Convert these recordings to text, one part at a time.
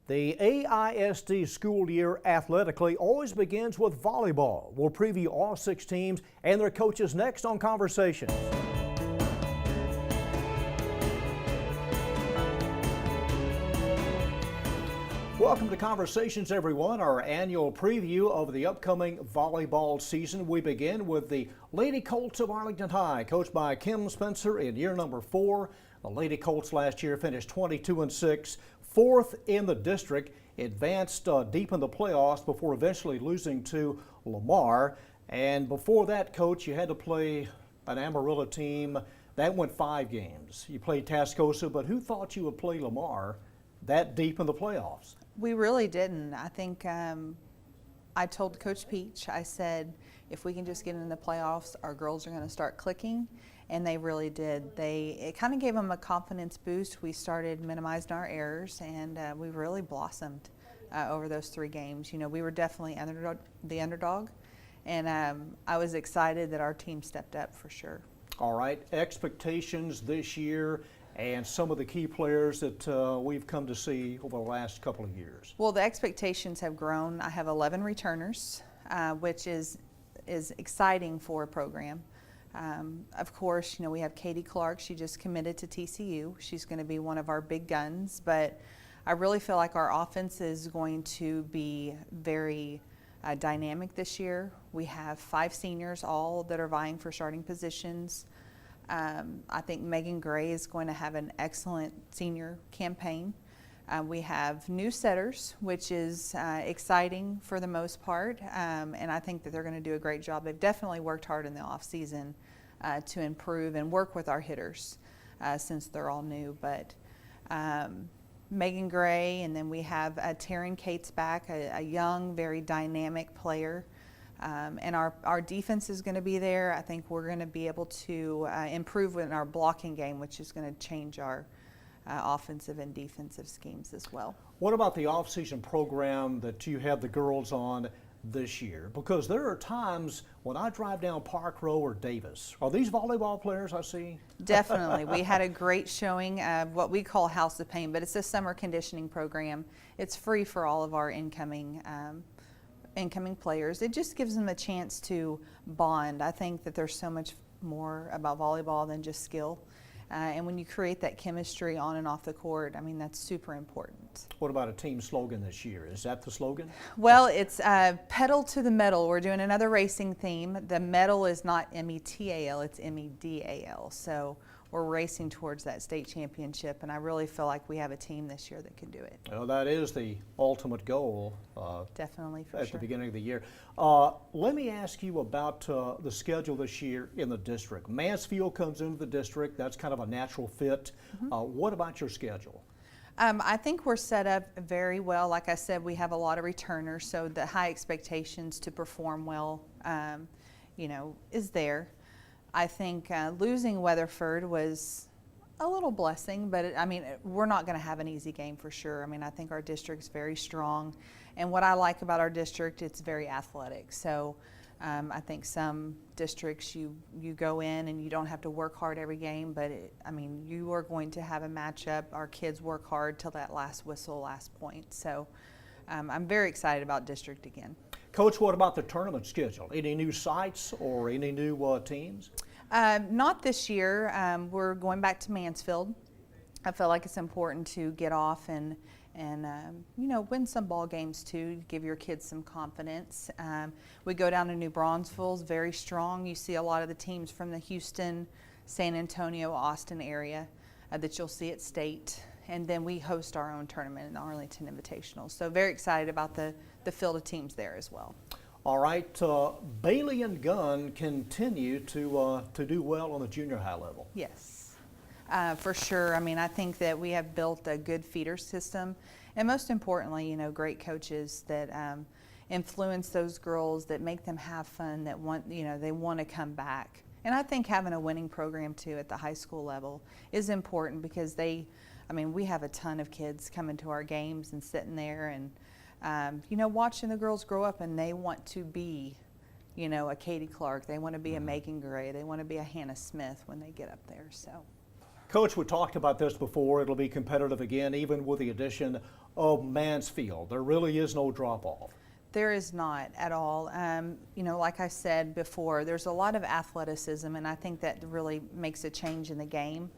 The AISD school year athletically always begins with volleyball. We'll preview all 6 teams and their coaches next on Conversations. Welcome to Conversations, everyone, our annual preview of the upcoming volleyball season. We begin with the Lady Colts of Arlington High, coached by Kim Spencer in year number 4. The Lady Colts last year finished 22-6, 4th in the district, advanced deep in the playoffs before eventually losing to Lamar. And before that, Coach, you had to play an Amarillo team that went 5 games. You played Tascosa, but who thought you would play Lamar that deep in the playoffs? We really didn't. I think I told Coach Peach, I said, if we can just get in the playoffs, our girls are going to start clicking, and they really did. It kind of gave them a confidence boost. We started minimizing our errors, and we really blossomed over those 3 games. You know, we were definitely the underdog, and I was excited that our team stepped up for sure. All right, expectations this year and some of the key players that we've come to see over the last couple of years. Well, the expectations have grown. I have 11 returners, which is exciting for a program. Of course, you know, we have Katie Clark. She just committed to TCU. She's going to be one of our big guns, but I really feel like our offense is going to be very dynamic this year. We have 5 seniors, all that are vying for starting positions. I think Megan Gray is going to have an excellent senior campaign. We have new setters, which is exciting for the most part, and I think that they're going to do a great job. They've definitely worked hard in the off season to improve and work with our hitters since they're all new. But Megan Gray, and then we have Taryn Cates back, a young, very dynamic player. And our defense is going to be there. I think we're going to be able to improve in our blocking game, which is going to change our offensive and defensive schemes as well. What about the off-season program that you have the girls on this year? Because there are times when I drive down Park Row or Davis. Are these volleyball players I see? Definitely. We had a great showing of what we call House of Pain, but it's a summer conditioning program. It's free for all of our incoming players. It just gives them a chance to bond. I think that there's so much more about volleyball than just skill. And when you create that chemistry on and off the court, I mean, that's super important. What about a team slogan this year? Is that the slogan? Well, it's pedal to the metal. We're doing another racing theme. The medal is not M-E-T-A-L, it's M-E-D-A-L. So we're racing towards that state championship, and I really feel like we have a team this year that can do it. Well, that is the ultimate goal. Definitely, for at sure. the beginning of the year. Let me ask you about the schedule this year in the district. Mansfield comes into the district. That's kind of a natural fit. What about your schedule? I think we're set up very well. Like I said, we have a lot of returners, so the high expectations to perform well, you know, is there. I think losing Weatherford was a little blessing, but I mean, we're not going to have an easy game for sure. I mean, I think our district's very strong, and what I like about our district, it's very athletic. So I think some districts you go in and you don't have to work hard every game, but I mean, you are going to have a matchup. Our kids work hard till that last whistle, last point. So I'm very excited about district again. Coach, what about the tournament schedule? Any new sites or any new teams? Not this year. We're going back to Mansfield. I feel like it's important to get off and you know, win some ball games too, give your kids some confidence. We go down to New Braunfels, very strong. You see a lot of the teams from the Houston, San Antonio, Austin area that you'll see at state. And then we host our own tournament in the Arlington Invitational. So very excited about the field of teams there as well. All right, Bailey and Gunn continue to do well on the junior high level. Yes, for sure. I mean, I think that we have built a good feeder system, and most importantly, you know, great coaches that influence those girls, that make them have fun, that want, you know, they want to come back. And I think having a winning program too at the high school level is important because I mean, we have a ton of kids coming to our games and sitting there and you know, watching the girls grow up, and they want to be, you know, a Katie Clark. They want to be a Megan Gray. They want to be a Hannah Smith when they get up there. So Coach, we talked about this before. It'll be competitive again, even with the addition of Mansfield. There really is no drop-off. There is not at all. You know, like I said before, there's a lot of athleticism, and I think that really makes a change in the game.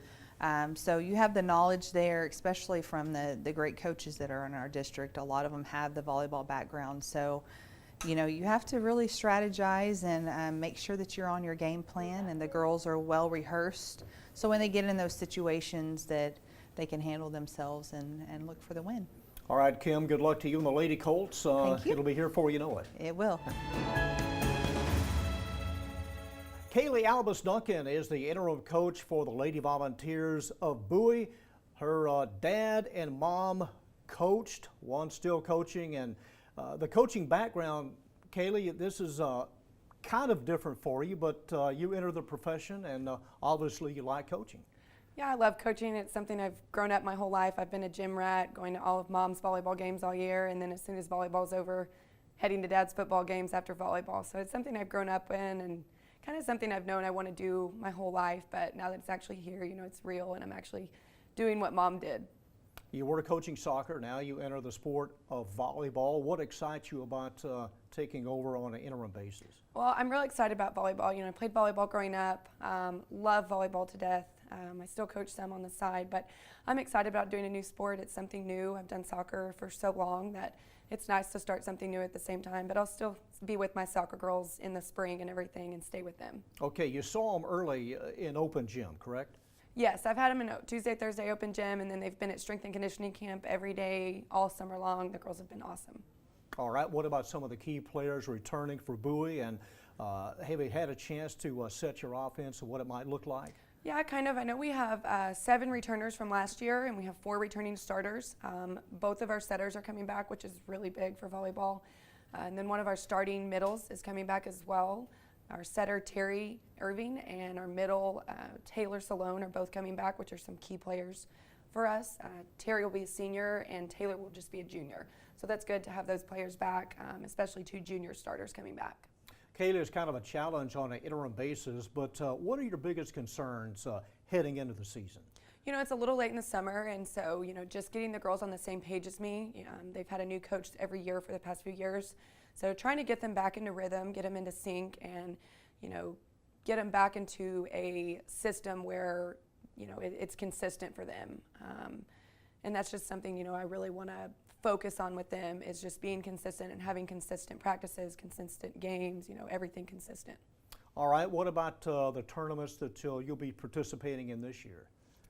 So you have the knowledge there, especially from the great coaches that are in our district. A lot of them have the volleyball background. So, you know, you have to really strategize and make sure that you're on your game plan and the girls are well rehearsed. So when they get in those situations that they can handle themselves and look for the win. All right, Kim, good luck to you and the Lady Colts. Thank you. It'll be here before you know it. It will. Kaeley Albus-Duncan is the interim coach for the Lady Volunteers of Bowie. Her dad and mom coached, one still coaching, and the coaching background, Kaeley, this is kind of different for you, but you entered the profession and obviously you like coaching. Yeah, I love coaching. It's something I've grown up my whole life. I've been a gym rat, going to all of Mom's volleyball games all year, and then as soon as volleyball's over, heading to Dad's football games after volleyball. So it's something I've grown up in and kind of something I've known I want to do my whole life, but now that it's actually here, you know, it's real and I'm actually doing what Mom did. You were coaching soccer, now you enter the sport of volleyball. What excites you about taking over on an interim basis? Well, I'm really excited about volleyball. You know, I played volleyball growing up, love volleyball to death. I still coach some on the side, but I'm excited about doing a new sport. It's something new. I've done soccer for so long that it's nice to start something new at the same time, but I'll still be with my soccer girls in the spring and everything and stay with them. Okay, you saw them early in open gym, correct? Yes, I've had them in Tuesday, Thursday open gym, and then they've been at strength and conditioning camp every day, all summer long. The girls have been awesome. All right, what about some of the key players returning for Bowie, and have you had a chance to set your offense and what it might look like? Yeah, kind of. I know we have 7 returners from last year, and we have 4 returning starters. Both of our setters are coming back, which is really big for volleyball. And then one of our starting middles is coming back as well. Our setter, Terry Irving, and our middle, Taylor Salone, are both coming back, which are some key players for us. Terry will be a senior, and Taylor will just be a junior. So that's good to have those players back, especially 2 junior starters coming back. Kaeley, is kind of a challenge on an interim basis, but what are your biggest concerns heading into the season? You know, it's a little late in the summer, and so, you know, just getting the girls on the same page as me. They've had a new coach every year for the past few years. So trying to get them back into rhythm, get them into sync, and, you know, get them back into a system where, you know, it's consistent for them. And that's just something, you know, I really want to focus on with them, is just being consistent and having consistent practices, consistent games, you know, everything consistent. All right, what about the tournaments that you'll be participating in this year?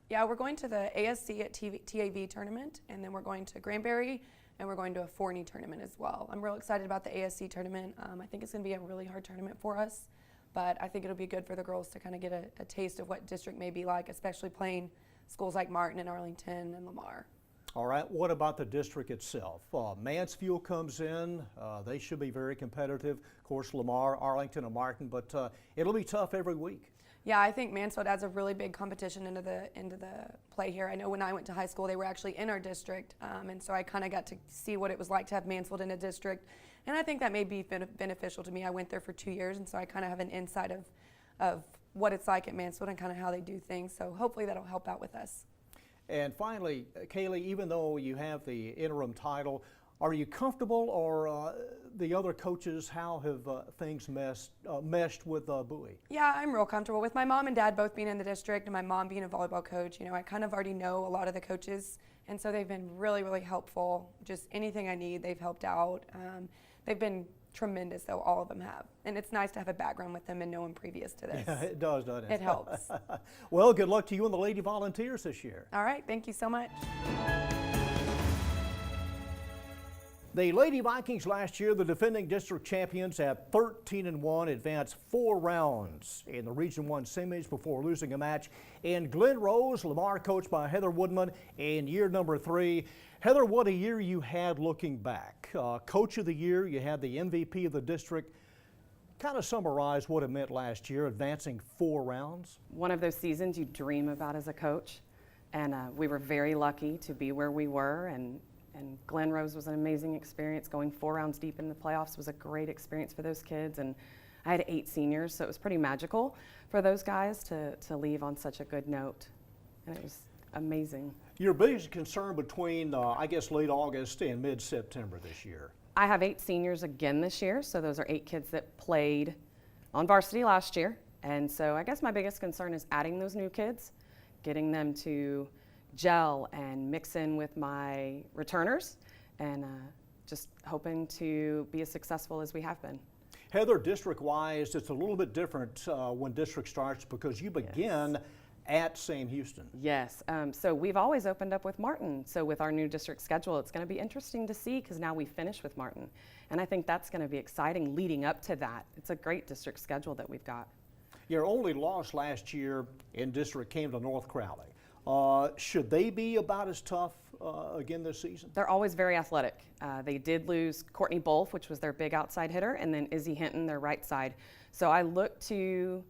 Yeah, we're going to the AISD-TV tournament, and then we're going to Granbury, and we're going to a Forney tournament as well. I'm real excited about the AISD tournament. I think it's going to be a really hard tournament for us, but I think it'll be good for the girls to kind of get a taste of what district may be like, especially playing schools like Martin and Arlington and Lamar. All right, what about the district itself? Mansfield comes in, they should be very competitive. Of course, Lamar, Arlington, and Martin, but it'll be tough every week. Yeah, I think Mansfield adds a really big competition into the play here. I know when I went to high school, they were actually in our district, and so I kind of got to see what it was like to have Mansfield in a district, and I think that may be beneficial to me. I went there for 2 years, and so I kind of have an insight of what it's like at Mansfield and kind of how they do things, so hopefully that'll help out with us. And finally, Kaeley, even though you have the interim title, are you comfortable, or the other coaches, how have things meshed with Bowie? Yeah, I'm real comfortable with my mom and dad both being in the district and my mom being a volleyball coach. You know, I kind of already know a lot of the coaches, and so they've been really, really helpful. Just anything I need, they've helped out. They've been tremendous, though, all of them have. And it's nice to have a background with them and know them previous to this. Yeah, it does, doesn't it? It helps. Well, good luck to you and the Lady Volunteers this year. All right, thank you so much. The Lady Vikings last year, the defending district champions, at 13-1, advanced 4 rounds in the Region 1 semis before losing a match in Glen Rose. Lamar, coached by Heather Woodman, in year number 3. Heather, what a year you had looking back. Coach of the year, you had the MVP of the district. Kind of summarize what it meant last year, advancing 4 rounds. One of those seasons you dream about as a coach, and we were very lucky to be where we were, and Glen Rose was an amazing experience. Going 4 rounds deep in the playoffs was a great experience for those kids, and I had 8 seniors, so it was pretty magical for those guys to leave on such a good note, and it was amazing. Your biggest concern between, I guess, late August and mid-September this year? I have 8 seniors again this year, so those are 8 kids that played on varsity last year. And so I guess my biggest concern is adding those new kids, getting them to gel and mix in with my returners, and just hoping to be as successful as we have been. Heather, district-wise, it's a little bit different when district starts because you begin at Sam Houston. Yes, so we've always opened up with Martin. So with our new district schedule, it's going to be interesting to see because now we finish with Martin. And I think that's going to be exciting leading up to that. It's a great district schedule that we've got. Your only loss last year in district came to North Crowley. Should they be about as tough again this season? They're always very athletic. They did lose Courtney Bolf, which was their big outside hitter, and then Izzy Hinton, their right side. So I look to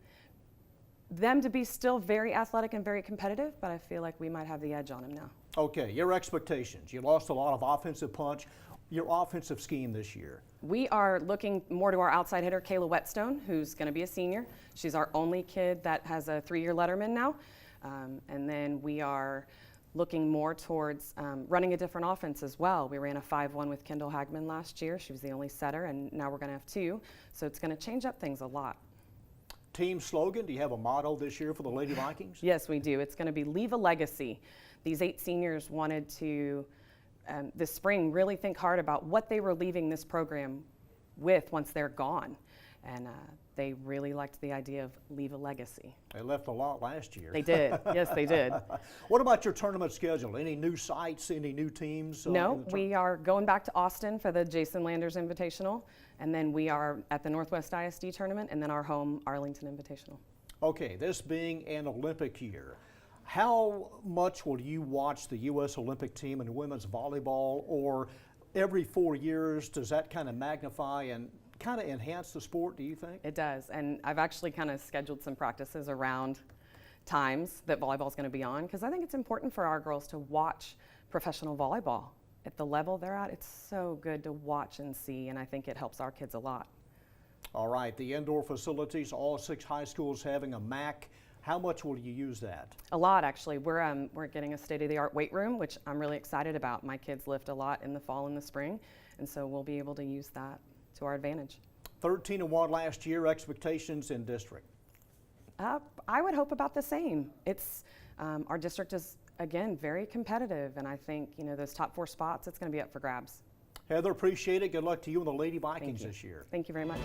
them to be still very athletic and very competitive, but I feel like we might have the edge on them now. Okay, your expectations. You lost a lot of offensive punch. Your offensive scheme this year. We are looking more to our outside hitter, Kaeley Whetstone, who's going to be a senior. She's our only kid that has a 3-year letterman now. And then we are looking more towards running a different offense as well. We ran a 5-1 with Kendall Hagman last year. She was the only setter, and now we're going to have 2. So it's going to change up things a lot. Team slogan, do you have a motto this year for the Lady Vikings? Yes, we do. It's going to be Leave a Legacy. These 8 seniors wanted to, this spring, really think hard about what they were leaving this program with once they're gone. And they really liked the idea of leave a legacy. They left a lot last year. They did. Yes, they did. What about your tournament schedule? Any new sites, any new teams? No, we are going back to Austin for the Jason Landers Invitational, and then we are at the Northwest ISD tournament, and then our home Arlington Invitational. Okay, this being an Olympic year, how much will you watch the U.S. Olympic team in women's volleyball, or every 4 years does that kind of magnify and kind of enhance the sport, do you think? It does, and I've actually kind of scheduled some practices around times that volleyball is going to be on, because I think it's important for our girls to watch professional volleyball at the level they're at. It's so good to watch and see, and I think it helps our kids a lot. All right, the indoor facilities, all 6 high schools having a MAC. How much will you use that? A lot, actually. We're getting a state-of-the-art weight room, which I'm really excited about. My kids lift a lot in the fall and the spring, and so we'll be able to use that to our advantage. 13-1 last year. Expectations in district? I would hope about the same. It's our district is, again, very competitive, and I think those top 4 spots, it's going to be up for grabs. Heather, appreciate it. Good luck to you and the Lady Vikings this year. Thank you very much.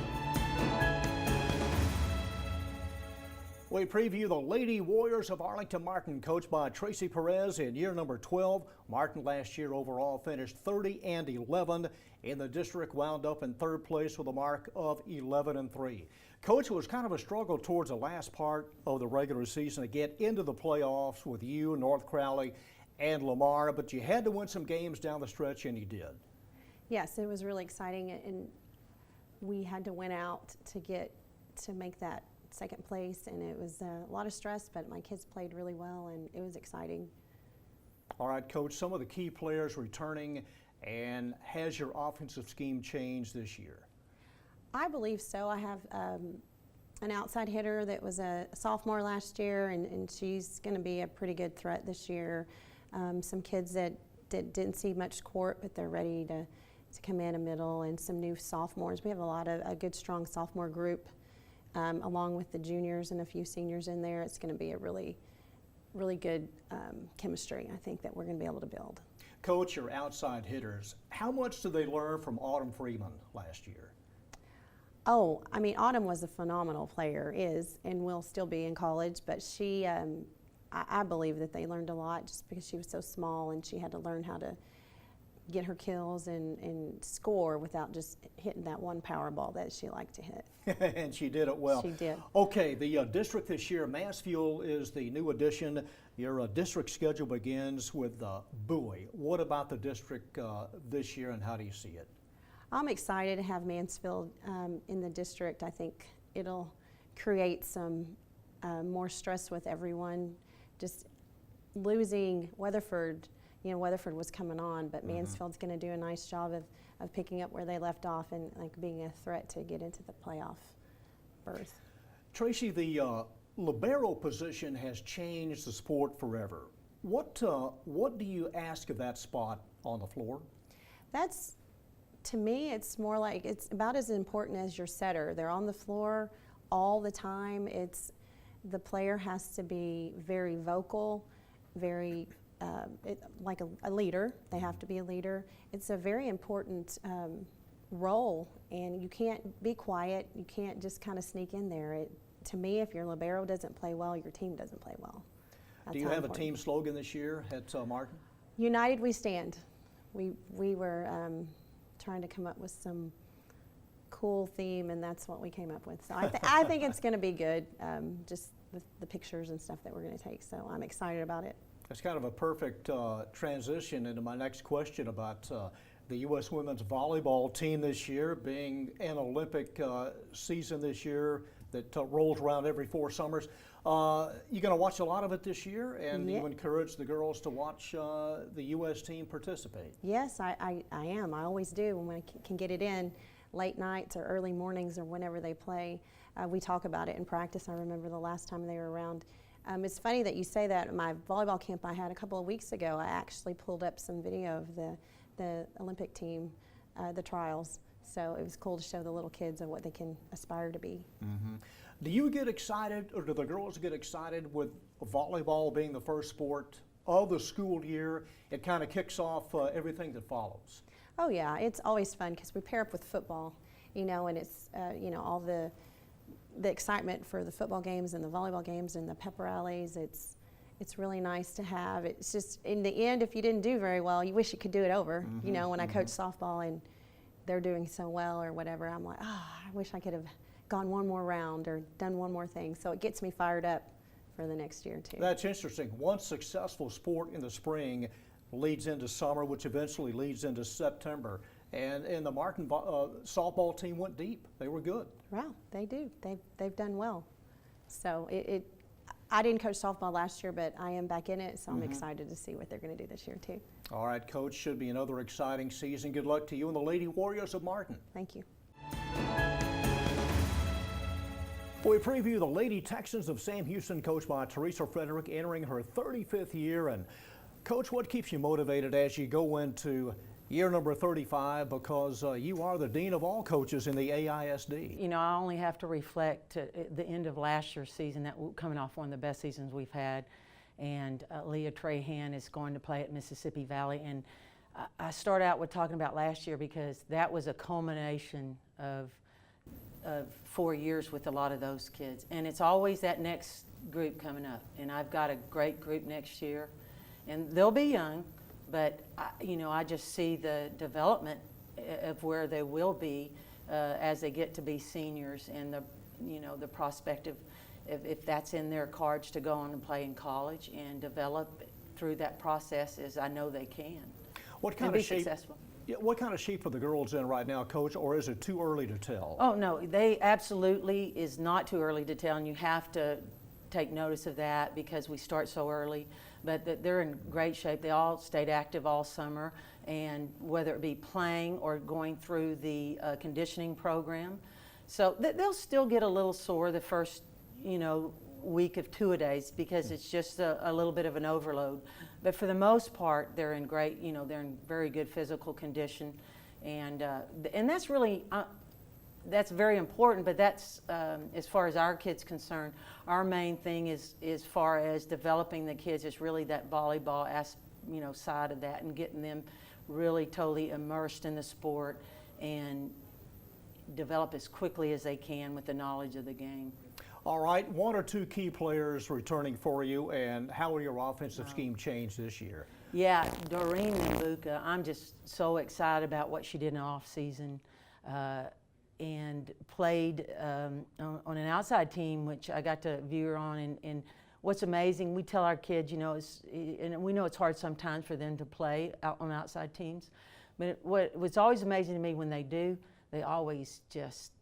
We preview the Lady Warriors of Arlington Martin, coached by Tracy Perez in year number 12. Martin last year overall finished 30-11 in the district, wound up in 3rd place with a mark of 11-3. Coach, it was kind of a struggle towards the last part of the regular season to get into the playoffs with you, North Crowley, and Lamar, but you had to win some games down the stretch, and you did. Yes, it was really exciting, and we had to win out to make that 2nd place, and it was a lot of stress, but my kids played really well, and it was exciting. All right, Coach, some of the key players returning, and has your offensive scheme changed this year? I believe so. I have an outside hitter that was a sophomore last year, and she's going to be a pretty good threat this year. Some kids that didn't see much court, but they're ready to come in a middle, and some new sophomores. We have a good, strong sophomore group. Along with the juniors and a few seniors in there. It's going to be a really, really good chemistry, I think, that we're going to be able to build. Coach, your outside hitters, how much did they learn from Autumn Freeman last year? Oh, I mean, Autumn was a phenomenal player, and will still be in college, but she, I believe that they learned a lot just because she was so small, and she had to learn how to get her kills and score without just hitting that one power ball that she liked to hit. And she did it well. She did. Okay, the district this year, Mansfield is the new addition. Your district schedule begins with Bowie. What about the district this year, and how do you see it? I'm excited to have Mansfield in the district. I think it'll create some more stress with everyone. Just losing Weatherford, Weatherford was coming on, but Mansfield's going to do a nice job of picking up where they left off and being a threat to get into the playoff berth. Tracy, the libero position has changed the sport forever. What do you ask of that spot on the floor? That's, to me, it's more like, it's about as important as your setter. They're on the floor all the time. The player has to be very vocal, very like a leader. They have to be a leader. It's a very important role, and you can't be quiet. You can't just kind of sneak in there. To me, if your libero doesn't play well, your team doesn't play well. That's Do you how have a important. team slogan this year at Martin? United we stand. We were trying to come up with some cool theme, and that's what we came up with. So I think it's going to be good, just with the pictures and stuff that we're going to take. So I'm excited about it. It's kind of a perfect transition into my next question about the U.S. women's volleyball team this year, being an Olympic season this year that rolls around every 4 summers. You're going to watch a lot of it this year, and Yeah. you encourage the girls to watch the U.S. team participate. Yes, I am. I always do when I can get it in, late nights or early mornings or whenever they play. We talk about it in practice. I remember the last time they were around. It's funny that you say that. At my volleyball camp I had a couple of weeks ago, I actually pulled up some video of the Olympic team, the trials. So it was cool to show the little kids of what they can aspire to be. Mm-hmm. Do you get excited, or do the girls get excited with volleyball being the first sport of the school year? It kind of kicks off everything that follows. Oh yeah, it's always fun because we pair up with football, and it's all the excitement for the football games and the volleyball games and the pep rallies. It's really nice to have. It's just, in the end, if you didn't do very well, you wish you could do it over. Mm-hmm, When I coach softball and they're doing so well or whatever, I'm like, I wish I could have gone one more round or done one more thing. So it gets me fired up for the next year too. That's interesting. One successful sport in the spring leads into summer, which eventually leads into September. And the Martin softball team went deep. They were good. Wow, they do. They've done well. So I didn't coach softball last year, but I am back in it, so I'm excited to see what they're going to do this year too. All right, Coach, should be another exciting season. Good luck to you and the Lady Warriors of Martin. Thank you. We preview the Lady Texans of Sam Houston, coached by Theresa Frederick, entering her 35th year. And Coach, what keeps you motivated as you go into year number 35, because you are the dean of all coaches in the AISD? I only have to reflect to the end of last year's season, that coming off one of the best seasons we've had. And Leah Trahan is going to play at Mississippi Valley. And I start out with talking about last year because that was a culmination of 4 years with a lot of those kids. And it's always that next group coming up. And I've got a great group next year. And they'll be young, but I just see the development of where they will be as they get to be seniors, and the prospect of if that's in their cards to go on and play in college and develop through that process, as I know they can. What kind and be of shape? Successful. Yeah, what kind of shape are the girls in right now, Coach, or is it too early to tell? Oh no, they absolutely is not too early to tell, and you have to take notice of that because we start so early. But they're in great shape. They all stayed active all summer, and whether it be playing or going through the conditioning program. So they'll still get a little sore the first, week of two-a-days because it's just a little bit of an overload. But for the most part, they're in great, they're in very good physical condition, and that's really. That's very important, but that's, as far as our kids concerned, our main thing is, as far as developing the kids, is really that volleyball side of that, and getting them really totally immersed in the sport and develop as quickly as they can with the knowledge of the game. All right, 1 or 2 key players returning for you, and how will your offensive scheme change this year? Yeah, Doreen Mbuka, I'm just so excited about what she did in the off season. And played on an outside team, which I got to view her on. And what's amazing, we tell our kids, and we know it's hard sometimes for them to play out on outside teams, but what's always amazing to me when they do, they always just,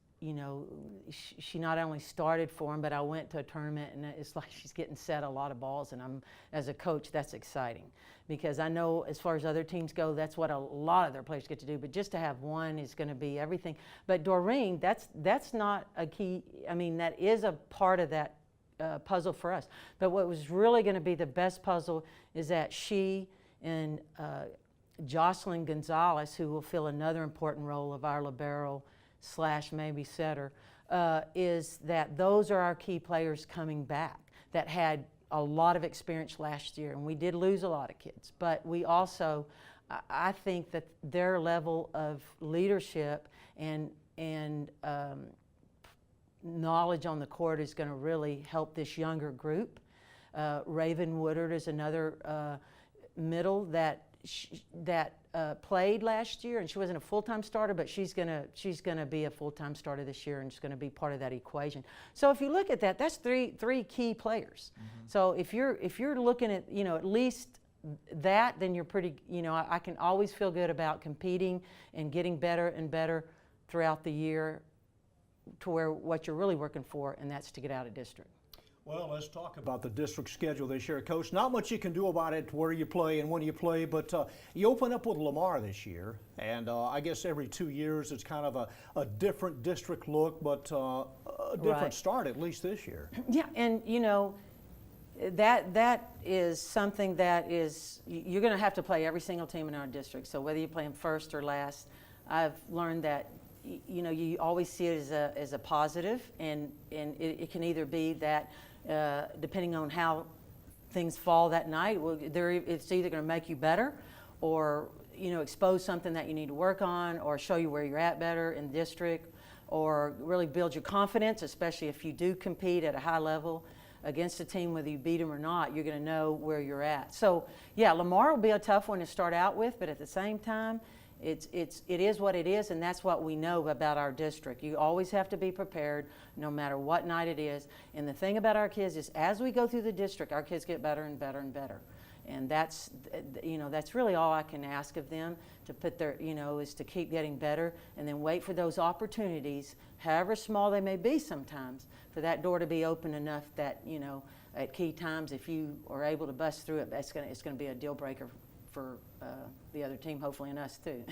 she not only started for them, but I went to a tournament, and it's like she's getting set a lot of balls, and as a coach, that's exciting. Because I know as far as other teams go, that's what a lot of their players get to do. But just to have one is going to be everything. But Doreen, that's not a key. I mean, that is a part of that puzzle for us. But what was really going to be the best puzzle is that she and Jocelyn Gonzalez, who will fill another important role of our libero / maybe setter, is that those are our key players coming back that had a lot of experience last year, and we did lose a lot of kids. But we also, I think that their level of leadership and knowledge on the court is going to really help this younger group. Raven Woodard is another middle that played last year, and she wasn't a full-time starter, but she's gonna be a full-time starter this year, and she's gonna be part of that equation. So if you look at that, that's three key players. So if you're looking at at least that, then you're pretty. I can always feel good about competing and getting better and better throughout the year, to where what you're really working for, and that's to get out of district. Well, let's talk about the district schedule this year, Coach. Not much you can do about it, where you play and when you play, but you open up with Lamar this year, and I guess every 2 years it's kind of a different district look, but a different start, at least this year. Yeah, and that is something that is, you're going to have to play every single team in our district. So whether you play them first or last, I've learned that you always see it as a positive, and it can either be that depending on how things fall that night, it's either going to make you better, or expose something that you need to work on, or show you where you're at better in district, or really build your confidence, especially if you do compete at a high level against a team, whether you beat them or not. You're going to know where you're at. So yeah, Lamar will be a tough one to start out with, but at the same time, it is what it is, and that's what we know about our district. You always have to be prepared no matter what night it is. And the thing about our kids is, as we go through the district, our kids get better and better and better. And that's really all I can ask of them, to put their, is to keep getting better, and then wait for those opportunities, however small they may be sometimes, for that door to be open enough that, at key times, if you are able to bust through it, it's going to be a deal breaker for the other team, hopefully, and us too.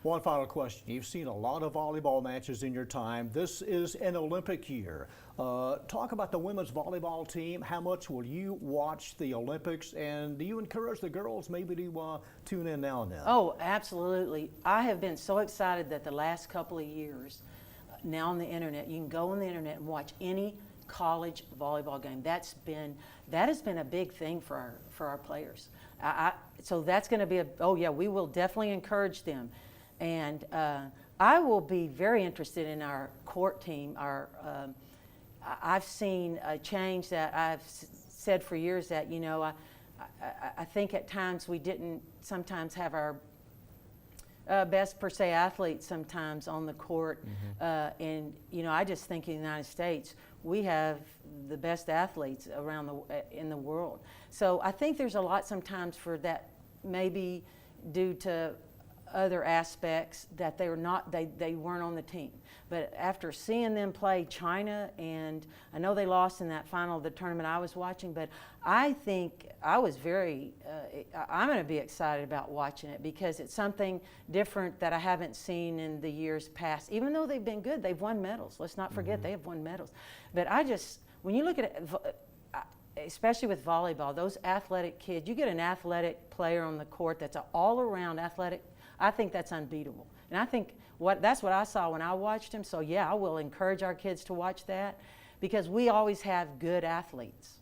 One final question. You've seen a lot of volleyball matches in your time. This is an Olympic year. Talk about the women's volleyball team. How much will you watch the Olympics, and do you encourage the girls maybe to tune in now and then? Oh, absolutely. I have been so excited that the last couple of years, now on the internet, you can go on the internet and watch any college volleyball game. That has been a big thing for our players. So that's going to be we will definitely encourage them. And I will be very interested in our court team. I've seen a change that I've said for years, that, I think at times we didn't sometimes have our best per se athletes sometimes on the court. And I just think in the United States we have the best athletes around in the world. So I think there's a lot sometimes for that, maybe due to other aspects, that they weren't on the team. But after seeing them play China, and I know they lost in that final of the tournament I was watching, but I think I was I'm going to be excited about watching it, because it's something different that I haven't seen in the years past. Even though they've been good, they've won medals. Let's not forget they have won medals. But when you look at it, especially with volleyball, those athletic kids, you get an athletic player on the court that's an all-around athletic, I think that's unbeatable. And I think that's what I saw when I watched him. So yeah, I will encourage our kids to watch that, because we always have good athletes.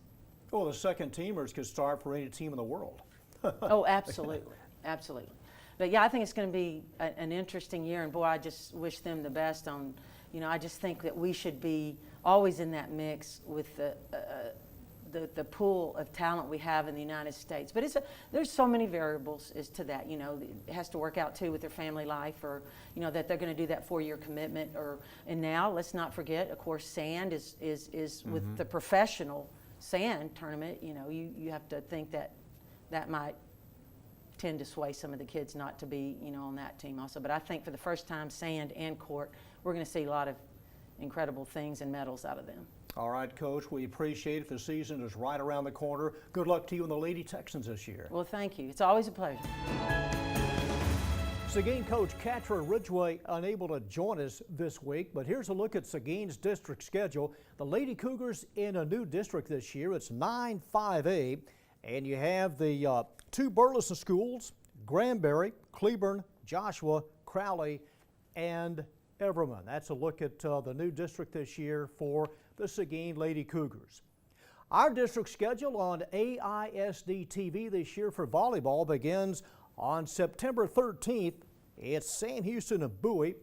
Well, the second teamers could start for any team in the world. Oh, absolutely, absolutely. But yeah, I think it's going to be an interesting year, and boy, I just wish them the best on, I just think that we should be always in that mix with the pool of talent we have in the United States. But there's so many variables as to that. It has to work out too with their family life, or that they're going to do that 4-year commitment. And now let's not forget, of course, sand is with the professional sand tournament. You have to think that might tend to sway some of the kids not to be on that team also. But I think for the first time, sand and court, we're going to see a lot of incredible things and medals out of them. All right, Coach, we appreciate it. The season is right around the corner. Good luck to you and the Lady Texans this year. Well, thank you. It's always a pleasure. Seguin coach Catra Ridgway unable to join us this week, but here's a look at Seguin's district schedule. The Lady Cougars in a new district this year. It's 9-5A, and you have the two Burleson schools, Granbury, Cleburne, Joshua, Crowley, and Everman. That's a look at the new district this year for the Seguin Lady Cougars. Our district schedule on AISD-TV this year for volleyball begins on September 13th. It's Sam Houston and Bowie.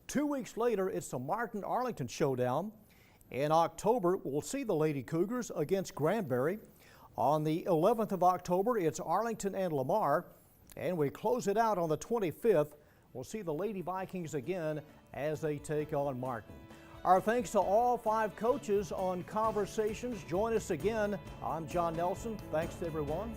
2 weeks later, it's the Martin-Arlington showdown. In October, we'll see the Lady Cougars against Granbury. On the 11th of October, it's Arlington and Lamar. And we close it out on the 25th. We'll see the Lady Vikings again as they take on Martin. Our thanks to all 5 coaches on Conversations. Join us again. I'm John Nelson. Thanks to everyone.